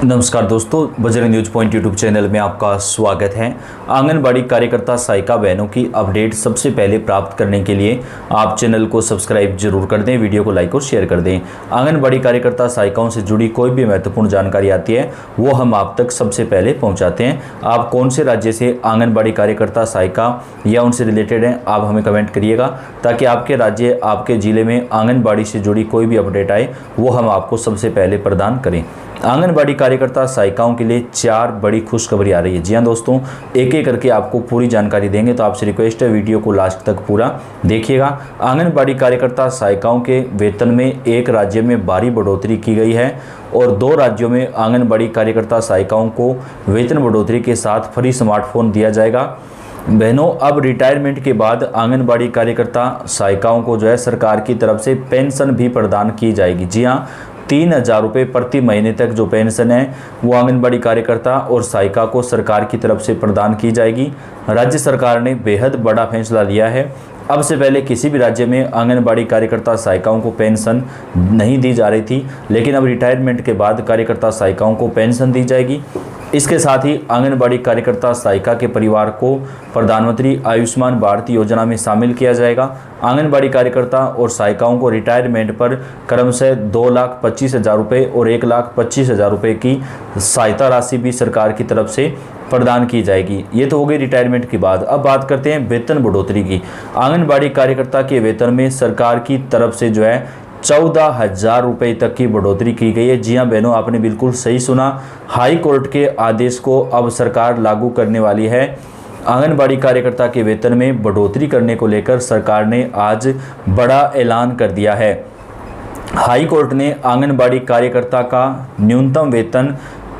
नमस्कार दोस्तों, Bajrang news point YouTube channel में आपका स्वागत है। आंगनबाड़ी कार्यकर्ता सहायिका बहनों की अपडेट सबसे पहले प्राप्त करने के लिए आप चैनल को सब्सक्राइब जरूर कर दें, वीडियो को लाइक और शेयर कर दें। आंगनबाड़ी कार्यकर्ता सहायिकाओं से जुड़ी कोई भी महत्वपूर्ण जानकारी आती है वो हम आप तक सबसे पहले पहुँचाते हैं। आप कौन से राज्य से आंगनबाड़ी कार्यकर्ता सहायिका या उनसे रिलेटेड हैं, आप हमें कमेंट करिएगा ताकि आपके राज्य, आपके ज़िले में आंगनबाड़ी से जुड़ी कोई भी अपडेट आए वो हम आपको सबसे पहले प्रदान करें। आंगनबाड़ी कार्यकर्ता सहायिकाओं के लिए 4 बड़ी खुशखबरी आ रही है। जी हाँ दोस्तों, एक एक करके आपको पूरी जानकारी देंगे, तो आपसे रिक्वेस्ट है वीडियो को लास्ट तक पूरा देखिएगा। आंगनबाड़ी कार्यकर्ता सहायिकाओं के वेतन में एक राज्य में भारी बढ़ोतरी की गई है और 2 राज्यों में आंगनबाड़ी कार्यकर्ता सहायिकाओं को वेतन बढ़ोतरी के साथ फ्री स्मार्टफोन दिया जाएगा। बहनों, अब रिटायरमेंट के बाद आंगनबाड़ी कार्यकर्ता सहायिकाओं को जो है सरकार की तरफ से पेंशन भी प्रदान की जाएगी। जी हाँ, 3,000 रुपये प्रति महीने तक जो पेंशन है वो आंगनबाड़ी कार्यकर्ता और सहायिका को सरकार की तरफ से प्रदान की जाएगी। राज्य सरकार ने बेहद बड़ा फैसला लिया है। अब से पहले किसी भी राज्य में आंगनबाड़ी कार्यकर्ता सहायिकाओं को पेंशन नहीं दी जा रही थी, लेकिन अब रिटायरमेंट के बाद कार्यकर्ता सहायिकाओं को पेंशन दी जाएगी। इसके साथ ही आंगनबाड़ी कार्यकर्ता सहायिका के परिवार को प्रधानमंत्री आयुष्मान भारत योजना में शामिल किया जाएगा। आंगनबाड़ी कार्यकर्ता और सहायिकाओं को रिटायरमेंट पर क्रमशः 2,25,000 रुपये और 1,25,000 रुपये की सहायता राशि भी सरकार की तरफ से प्रदान की जाएगी। ये तो हो गई रिटायरमेंट की बात। अब बात करते हैं वेतन बढ़ोतरी की। आंगनबाड़ी कार्यकर्ता के वेतन में सरकार की तरफ से जो है 14,000 रुपये तक की बढ़ोतरी की गई है। जी हाँ बहनों, आपने बिल्कुल सही सुना। हाई कोर्ट के आदेश को अब सरकार लागू करने वाली है। आंगनबाड़ी कार्यकर्ता के वेतन में बढ़ोतरी करने को लेकर सरकार ने आज बड़ा ऐलान कर दिया है। हाई कोर्ट ने आंगनबाड़ी कार्यकर्ता का न्यूनतम वेतन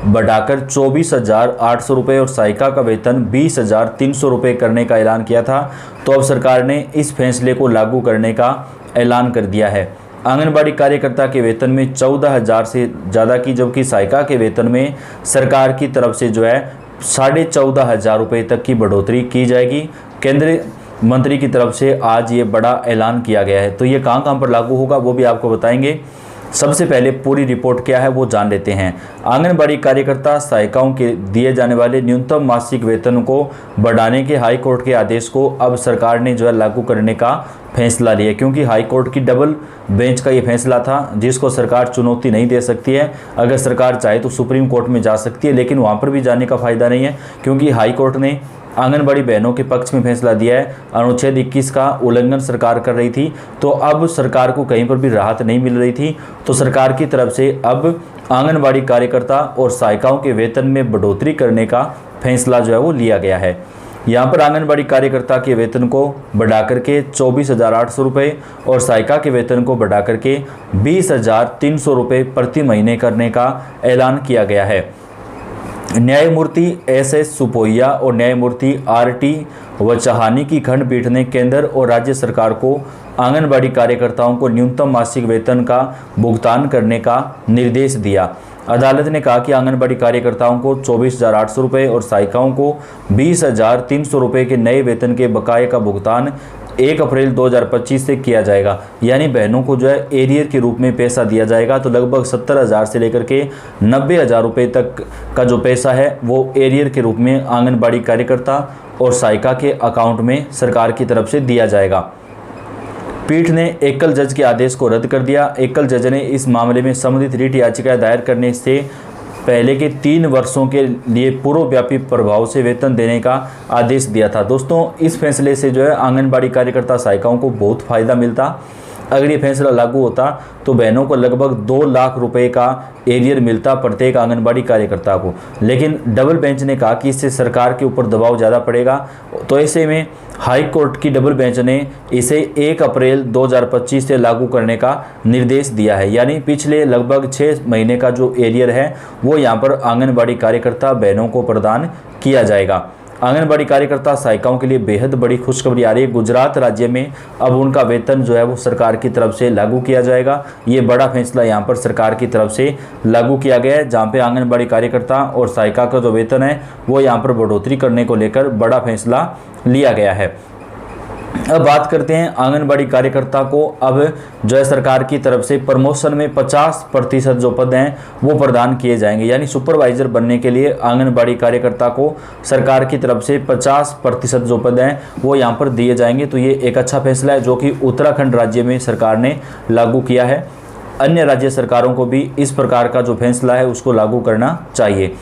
बढ़ाकर 24,800 रुपये और सहायिका का वेतन 20,300 रुपये करने का ऐलान किया था। तो अब सरकार ने इस फैसले को लागू करने का ऐलान कर दिया है। आंगनबाड़ी कार्यकर्ता के वेतन में 14,000 से ज़्यादा की, जबकि सहायिका के वेतन में सरकार की तरफ से जो है 14,500 रुपये तक की बढ़ोतरी की जाएगी। केंद्रीय मंत्री की तरफ से आज ये बड़ा ऐलान किया गया है। तो ये कहाँ पर लागू होगा वो भी आपको बताएंगे। सबसे पहले पूरी रिपोर्ट क्या है वो जान लेते हैं। आंगनबाड़ी कार्यकर्ता सहायिकाओं के दिए जाने वाले न्यूनतम मासिक वेतन को बढ़ाने के हाई कोर्ट के आदेश को अब सरकार ने जो है लागू करने का फैसला लिया, क्योंकि हाई कोर्ट की डबल बेंच का ये फैसला था जिसको सरकार चुनौती नहीं दे सकती है। अगर सरकार चाहे तो सुप्रीम कोर्ट में जा सकती है, लेकिन वहाँ पर भी जाने का फ़ायदा नहीं है, क्योंकि हाई कोर्ट ने आंगनबाड़ी बहनों के पक्ष में फैसला दिया है। अनुच्छेद 21 का उल्लंघन सरकार कर रही थी, तो अब सरकार को कहीं पर भी राहत नहीं मिल रही थी। तो सरकार की तरफ से अब आंगनबाड़ी कार्यकर्ता और सहायिकाओं के वेतन में बढ़ोतरी करने का फैसला जो है वो लिया गया है। यहाँ पर आंगनबाड़ी कार्यकर्ता के वेतन को बढ़ाकर के 24,800 रुपये और सहायिका के वेतन को बढ़ाकर के 20,300 रुपये प्रति महीने करने का ऐलान किया गया है। न्यायमूर्ति एस सुपोइया और न्यायमूर्ति RT वचाहानी की खंडपीठ ने केंद्र और राज्य सरकार को आंगनबाड़ी कार्यकर्ताओं को न्यूनतम मासिक वेतन का भुगतान करने का निर्देश दिया। अदालत ने कहा कि आंगनबाड़ी कार्यकर्ताओं को 24,800 रुपये और सहायिकाओं को 20,300 रुपये के नए वेतन के बकाये का भुगतान 1 अप्रैल 2025 से किया जाएगा। यानी बहनों को जो है एरियर के रूप में पैसा दिया जाएगा। तो लगभग 70,000 से लेकर के 90,000 रुपये तक का जो पैसा है वो एरियर के रूप में आंगनबाड़ी कार्यकर्ता और सहायिका के अकाउंट में सरकार की तरफ से दिया जाएगा। पीठ ने एकल जज के आदेश को रद्द कर दिया। एकल जज ने इस मामले में संबंधित रिट याचिका दायर करने से पहले के 3 वर्षों के लिए पूर्वव्यापी प्रभाव से वेतन देने का आदेश दिया था। दोस्तों, इस फैसले से जो है आंगनबाड़ी कार्यकर्ता सहायिकाओं को बहुत फ़ायदा मिलता। अगर ये फैसला लागू होता तो बहनों को लगभग 2 लाख रुपए का एरियर मिलता प्रत्येक आंगनबाड़ी कार्यकर्ता को, लेकिन डबल बेंच ने कहा कि इससे सरकार के ऊपर दबाव ज़्यादा पड़ेगा। तो ऐसे में हाई कोर्ट की डबल बेंच ने इसे 1 अप्रैल 2025 से लागू करने का निर्देश दिया है। यानी पिछले लगभग 6 महीने का जो एरियर है वो यहाँ पर आंगनबाड़ी कार्यकर्ता बहनों को प्रदान किया जाएगा। आंगनबाड़ी कार्यकर्ता सहायिकाओं के लिए बेहद बड़ी खुशखबरी आ रही है। गुजरात राज्य में अब उनका वेतन जो है वो सरकार की तरफ से लागू किया जाएगा। ये बड़ा फैसला यहाँ पर सरकार की तरफ से लागू किया गया है, जहाँ पे आंगनबाड़ी कार्यकर्ता और सहायिका का जो वेतन है वो यहाँ पर बढ़ोतरी करने को लेकर बड़ा फैसला लिया गया है। अब बात करते हैं आंगनबाड़ी कार्यकर्ता को अब जो है सरकार की तरफ से प्रमोशन में 50% जो पद हैं वो प्रदान किए जाएंगे। यानी सुपरवाइजर बनने के लिए आंगनबाड़ी कार्यकर्ता को सरकार की तरफ से 50% जो पद हैं वो यहाँ पर दिए जाएंगे। तो ये एक अच्छा फैसला है जो कि उत्तराखंड राज्य में सरकार ने लागू किया है। अन्य राज्य सरकारों को भी इस प्रकार का जो फैसला है उसको लागू करना चाहिए।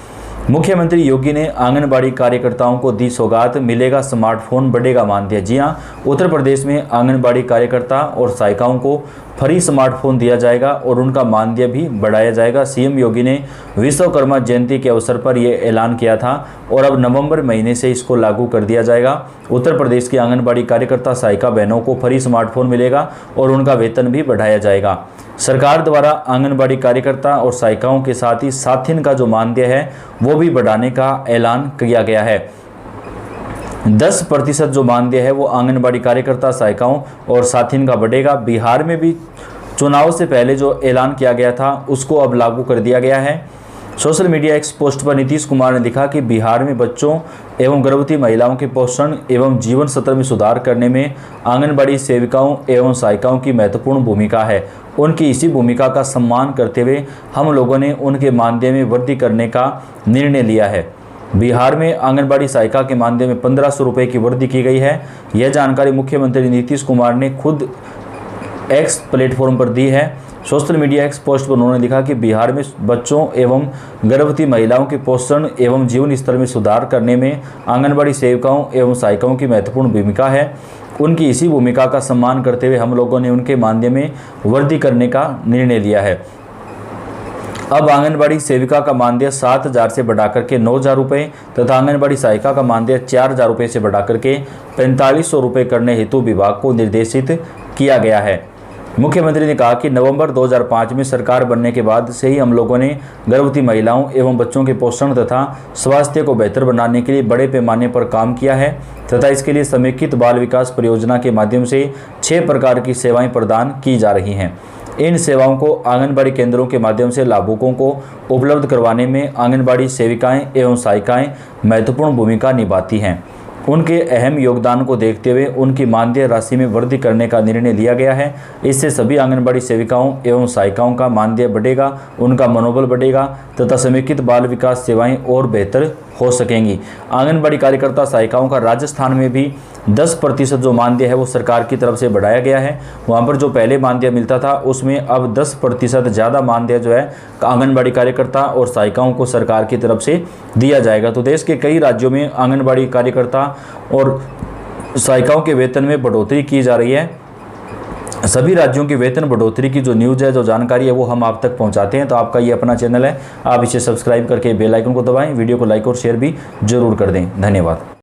मुख्यमंत्री योगी ने आंगनबाड़ी कार्यकर्ताओं को दी सौगात, मिलेगा स्मार्टफोन, बढ़ेगा मानदेय। जी हां, उत्तर प्रदेश में आंगनबाड़ी कार्यकर्ता और सहायिकाओं को फ्री स्मार्टफोन दिया जाएगा और उनका मानदेय भी बढ़ाया जाएगा। सीएम योगी ने विश्वकर्मा जयंती के अवसर पर यह ऐलान किया था और अब नवंबर महीने से इसको लागू कर दिया जाएगा। उत्तर प्रदेश की आंगनबाड़ी कार्यकर्ता सहायिका बहनों को फ्री स्मार्टफोन मिलेगा और उनका वेतन भी बढ़ाया जाएगा। सरकार द्वारा आंगनबाड़ी कार्यकर्ता और सहायिकाओं के साथ ही साथिन का जो मानदेय है वो भी बढ़ाने का ऐलान किया गया है। 10% जो मानदेय है वो आंगनबाड़ी कार्यकर्ता, सहायिकाओं और साथिन का बढ़ेगा। बिहार में भी चुनाव से पहले जो ऐलान किया गया था उसको अब लागू कर दिया गया है। सोशल मीडिया एक्स पोस्ट पर नीतीश कुमार ने लिखा कि बिहार में बच्चों एवं गर्भवती महिलाओं के पोषण एवं जीवन स्तर में सुधार करने में आंगनबाड़ी सेविकाओं एवं सहायिकाओं की महत्वपूर्ण भूमिका है। उनकी इसी भूमिका का सम्मान करते हुए हम लोगों ने उनके मानदेय में वृद्धि करने का निर्णय लिया है। बिहार में आंगनबाड़ी सहायिका के मानदेय में 1500 रुपये की वृद्धि की गई है। यह जानकारी मुख्यमंत्री नीतीश कुमार ने खुद एक्स प्लेटफॉर्म पर दी है। सोशल मीडिया एक्स पोस्ट पर उन्होंने लिखा कि बिहार में बच्चों एवं गर्भवती महिलाओं के पोषण एवं जीवन स्तर में सुधार करने में आंगनबाड़ी सेविकाओं एवं सहायिकाओं की महत्वपूर्ण भूमिका है। उनकी इसी भूमिका का सम्मान करते हुए हम लोगों ने उनके मानदेय में वृद्धि करने का निर्णय लिया है। अब आंगनबाड़ी सेविका का मानदेय 7,000 से बढ़ाकर के 9,000 रुपये तथा आंगनबाड़ी सहायिका का मानदेय 4,000 रुपये से बढ़ाकर के 4500 रुपये करने हेतु विभाग को निर्देशित किया गया है। मुख्यमंत्री ने कहा कि नवंबर 2005 में सरकार बनने के बाद से ही हम लोगों ने गर्भवती महिलाओं एवं बच्चों के पोषण तथा स्वास्थ्य को बेहतर बनाने के लिए बड़े पैमाने पर काम किया है तथा इसके लिए समेकित बाल विकास परियोजना के माध्यम से 6 प्रकार की सेवाएं प्रदान की जा रही हैं। इन सेवाओं को आंगनबाड़ी केंद्रों के माध्यम से लाभुकों को उपलब्ध करवाने में आंगनबाड़ी सेविकाएं एवं सहायिकाएं महत्वपूर्ण भूमिका निभाती हैं। उनके अहम योगदान को देखते हुए उनकी मानदेय राशि में वृद्धि करने का निर्णय लिया गया है। इससे सभी आंगनबाड़ी सेविकाओं एवं सहायिकाओं का मानदेय बढ़ेगा, उनका मनोबल बढ़ेगा तथा समेकित बाल विकास सेवाएं और बेहतर हो सकेंगी। आंगनबाड़ी कार्यकर्ता सहायिकाओं का राजस्थान में भी 10% जो मानदेय है वो सरकार की तरफ से बढ़ाया गया है। वहाँ पर जो पहले मानदेय मिलता था उसमें अब 10% ज़्यादा मानदेय जो है आंगनबाड़ी कार्यकर्ता और सहायिकाओं को सरकार की तरफ से दिया जाएगा। तो देश के कई राज्यों में आंगनबाड़ी कार्यकर्ता और सहायिकाओं के वेतन में बढ़ोतरी की जा रही है। सभी राज्यों की वेतन बढ़ोतरी की जो न्यूज़ है, जो जानकारी है वो हम आप तक पहुंचाते हैं। तो आपका ये अपना चैनल है, आप इसे सब्सक्राइब करके बेल आइकन को दबाएं, वीडियो को लाइक और शेयर भी जरूर कर दें। धन्यवाद।